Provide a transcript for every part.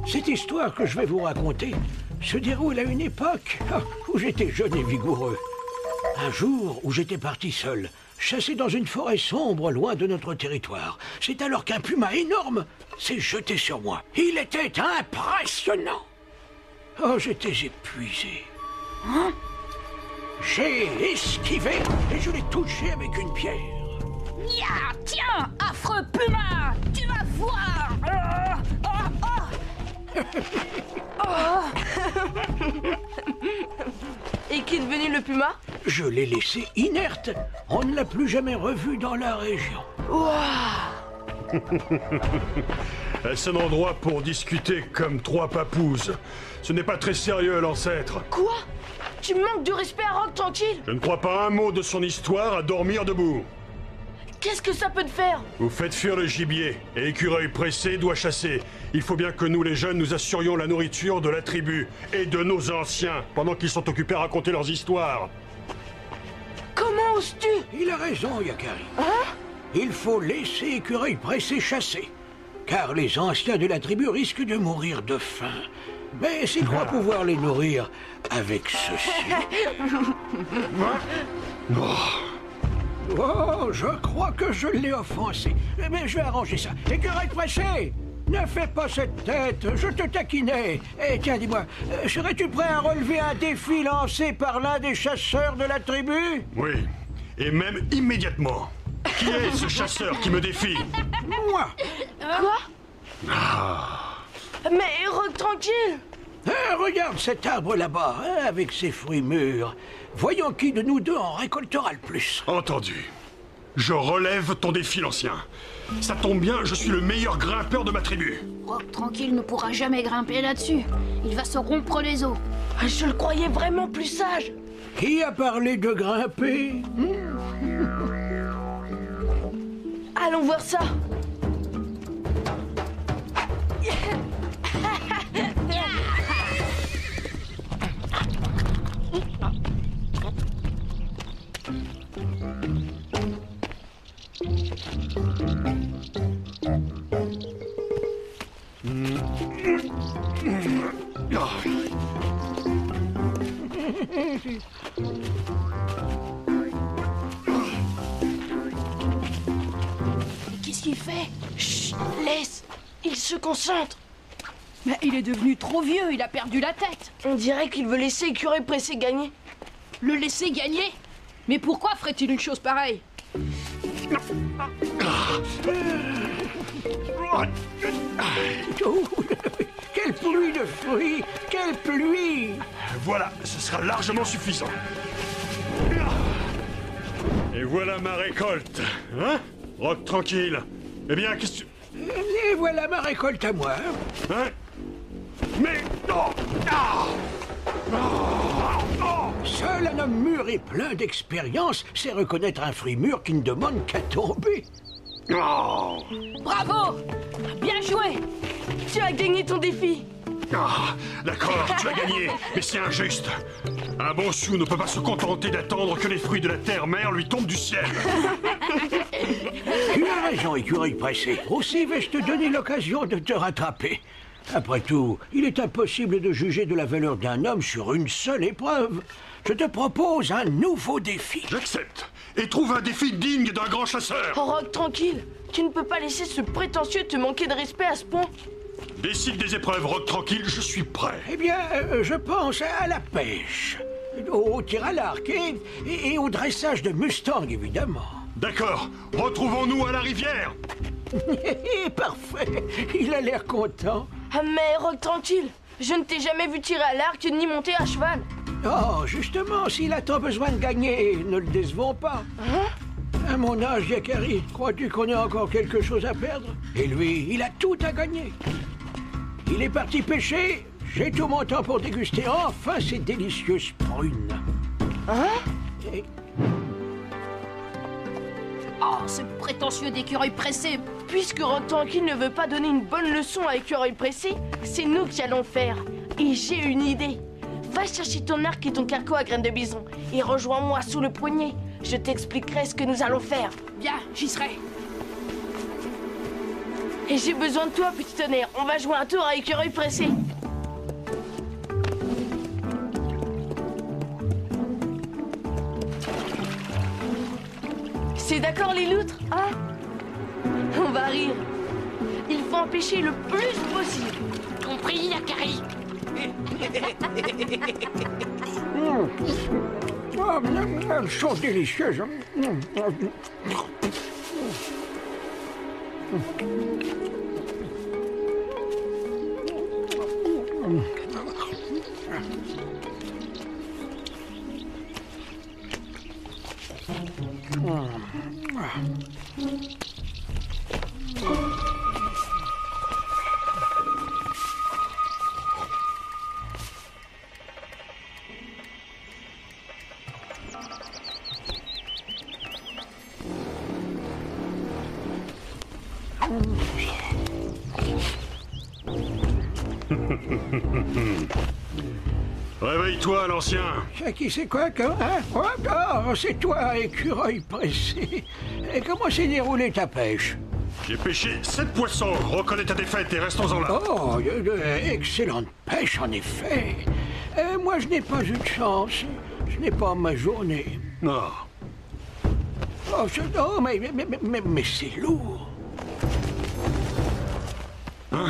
Cette histoire que je vais vous raconter se déroule à une époque où j'étais jeune et vigoureux. Un jour où j'étais parti seul, chassé dans une forêt sombre loin de notre territoire. C'est alors qu'un puma énorme s'est jeté sur moi. Il était impressionnant. Oh, j'étais épuisé. Hein? J'ai esquivé et je l'ai touché avec une pierre. Ya, tiens, affreux puma, tu vas voir. Et qu'est devenu le puma? Je l'ai laissé inerte. On ne l'a plus jamais revu dans la région. Est-ce un endroit pour discuter comme trois papouses? Ce n'est pas très sérieux, l'ancêtre. Quoi? Tu manques de respect à Rock Tranquille? Je ne crois pas un mot de son histoire à dormir debout. Qu'est-ce que ça peut te faire? Vous faites fuir le gibier, et Écureuil pressé doit chasser. Il faut bien que nous, les jeunes, nous assurions la nourriture de la tribu et de nos anciens, pendant qu'ils sont occupés à raconter leurs histoires. Comment oses-tu? Il a raison, Yakari. Hein? Il faut laisser Écureuil pressé chasser, car les anciens de la tribu risquent de mourir de faim. Mais s'il croit pouvoir les nourrir avec ceci... Oh, je crois que je l'ai offensé. Mais je vais arranger ça. Écureuil pressé! Ne fais pas cette tête, je te taquinais. Eh, tiens, dis-moi, serais-tu prêt à relever un défi lancé par l'un des chasseurs de la tribu? Oui, et même immédiatement. Qui est ce chasseur qui me défie? Moi! Quoi? Mais Rock Tranquille! Regarde cet arbre là-bas, hein, avec ses fruits mûrs. Voyons qui de nous deux en récoltera le plus. Entendu. Je relève ton défi, l'ancien. Ça tombe bien, je suis le meilleur grimpeur de ma tribu. Rock Tranquille ne pourra jamais grimper là-dessus. Il va se rompre les os. Je le croyais vraiment plus sage. Qui a parlé de grimper? Allons voir ça. Qu'est-ce qu'il fait? Chut, laisse. Il se concentre. Mais il est devenu trop vieux, il a perdu la tête. On dirait qu'il veut laisser Écureuil pressé gagner. Le laisser gagner? Mais pourquoi ferait-il une chose pareille? Oh, quelle pluie de fruits! Quelle pluie! Voilà, ce sera largement suffisant. Et voilà ma récolte. Hein? Rock Tranquille. Eh bien, qu'est-ce que... Et voilà ma récolte à moi. Hein? Mais... Oh! Ah! Seul un homme mûr et plein d'expérience sait reconnaître un fruit mûr qui ne demande qu'à tomber. Oh! Bravo! Bien joué! Tu as gagné ton défi. Ah, d'accord, tu as gagné, mais c'est injuste. Un bon Sioux ne peut pas se contenter d'attendre que les fruits de la terre-mère lui tombent du ciel. Tu as raison, Écureuil pressé. Aussi vais-je te donner l'occasion de te rattraper. Après tout, il est impossible de juger de la valeur d'un homme sur une seule épreuve. Je te propose un nouveau défi. J'accepte. Et trouve un défi digne d'un grand chasseur. Oh, Rock Tranquille, tu ne peux pas laisser ce prétentieux te manquer de respect à ce point. Décide des épreuves, Rock Tranquille, je suis prêt. Eh bien, je pense à la pêche, au tir à l'arc et au dressage de Mustang, évidemment. D'accord, retrouvons-nous à la rivière. Parfait, il a l'air content. Ah, mais Rock Tranquille, je ne t'ai jamais vu tirer à l'arc ni monter à cheval. Oh, justement, s'il a tant besoin de gagner, ne le décevons pas. Hein? À mon âge, Yakari, crois-tu qu'on ait encore quelque chose à perdre? Et lui, il a tout à gagner. Il est parti pêcher, j'ai tout mon temps pour déguster enfin ces délicieuses prunes. Hein? Et... Oh, ce prétentieux d'écureuil pressé! Puisque Rock Tranquille ne veut pas donner une bonne leçon à Écureuil pressé, c'est nous qui allons le faire. Et j'ai une idée. Va chercher ton arc et ton carquois à graines de bison et rejoins-moi sous le poignet. Je t'expliquerai ce que nous allons faire. Bien, j'y serai. Et j'ai besoin de toi, petit tonnerre. On va jouer un tour à écureuil pressé. C'est d'accord, les loutres, hein? On va rire. Il faut en pêcher le plus possible. Compris, Yakari? Elles sont délicieuses. Réveille-toi, l'ancien. C'est qui, c'est quoi, hein? Oh, c'est toi, écureuil pressé. Et comment s'est déroulée ta pêche? J'ai pêché 7 poissons. Reconnais ta défaite et restons-en là. Oh, excellente pêche, en effet. Moi, je n'ai pas eu de chance. Ce n'est pas ma journée. Non. Oh, mais c'est lourd. Hein?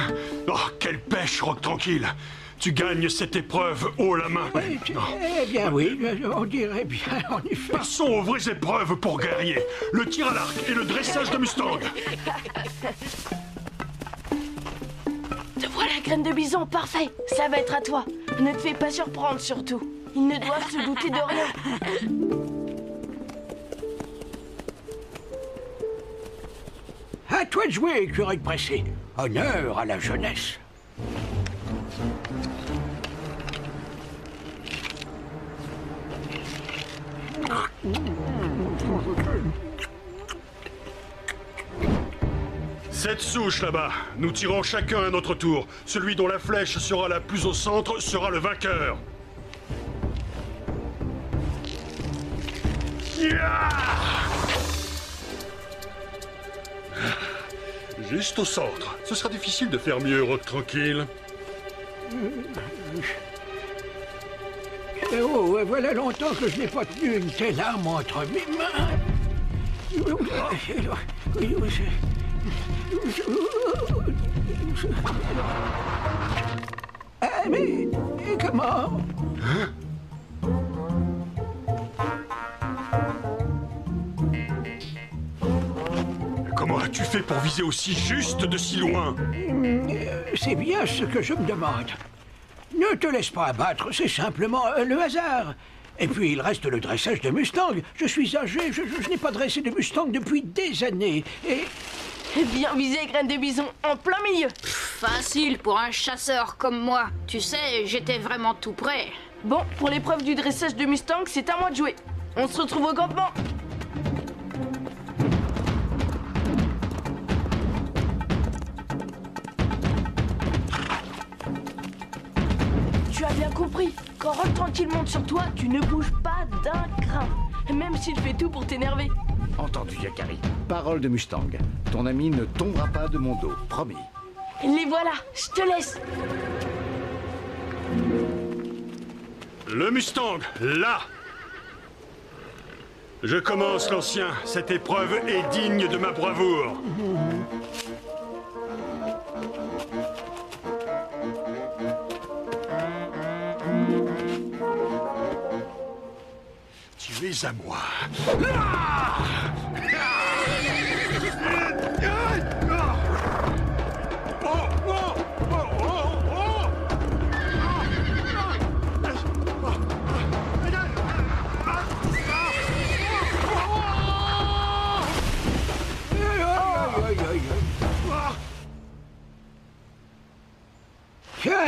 Oh, quelle pêche, Roc Tranquille. Tu gagnes cette épreuve haut la main. Eh bien oui, on dirait bien, en effet. Passons aux vraies épreuves pour guerrier. Le tir à l'arc et le dressage de Mustang. Te voilà, graine de bison, parfait. Ça va être à toi. Ne te fais pas surprendre, surtout. Ils ne doivent se douter de rien. À toi de jouer, écureuil pressé. Honneur à la jeunesse. Cette souche là-bas. Nous tirons chacun à notre tour. Celui dont la flèche sera la plus au centre sera le vainqueur. Yeah! Juste au centre. Ce sera difficile de faire mieux, Roc Tranquille. Oh, voilà longtemps que je n'ai pas tenu une telle arme entre mes mains. Ah, mais comment? Hein? Comment as-tu fait pour viser aussi juste de si loin? C'est bien ce que je me demande. Ne te laisse pas abattre, c'est simplement le hasard. Et puis il reste le dressage de Mustang. Je suis âgé, je n'ai pas dressé de Mustang depuis des années. Et... Bien visé, graine de bison, en plein milieu. Facile pour un chasseur comme moi. Tu sais, j'étais vraiment tout prêt. Bon, pour l'épreuve du dressage de Mustang, c'est à moi de jouer. On se retrouve au campement. Tu as bien compris. Quand Roc Tranquille monte sur toi, tu ne bouges pas d'un grain. Même s'il fait tout pour t'énerver. Entendu, Yakari. Parole de Mustang. Ton ami ne tombera pas de mon dos, promis. Les voilà, je te laisse. Le Mustang, là! Je commence, l'ancien. Cette épreuve est digne de ma bravoure. Tu es à moi.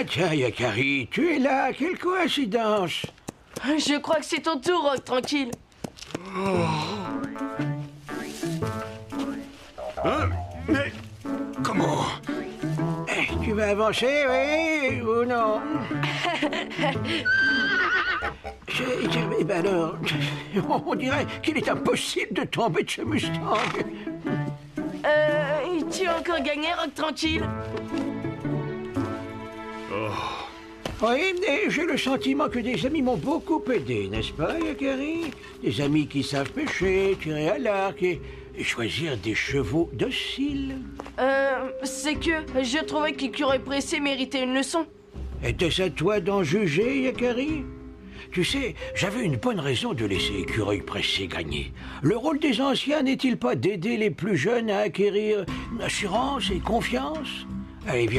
Tiens, Yakari, tu es là, quelle coïncidence. Je crois que c'est ton tour, Roc Tranquille. Hein? Mais comment? Tu vas avancer, oui, ou non? Eh ben alors, on dirait qu'il est impossible de tomber de ce Mustang. Tu as encore gagné, Rock Tranquille. Oui, et j'ai le sentiment que des amis m'ont beaucoup aidé, n'est-ce pas, Yakari? Des amis qui savent pêcher, tirer à l'arc et choisir des chevaux dociles. C'est que je trouvais qu'Écureuil Pressé méritait une leçon. Était-ce à toi d'en juger, Yakari? Tu sais, j'avais une bonne raison de laisser Écureuil Pressé gagner. Le rôle des anciens n'est-il pas d'aider les plus jeunes à acquérir assurance et confiance? Allez, viens.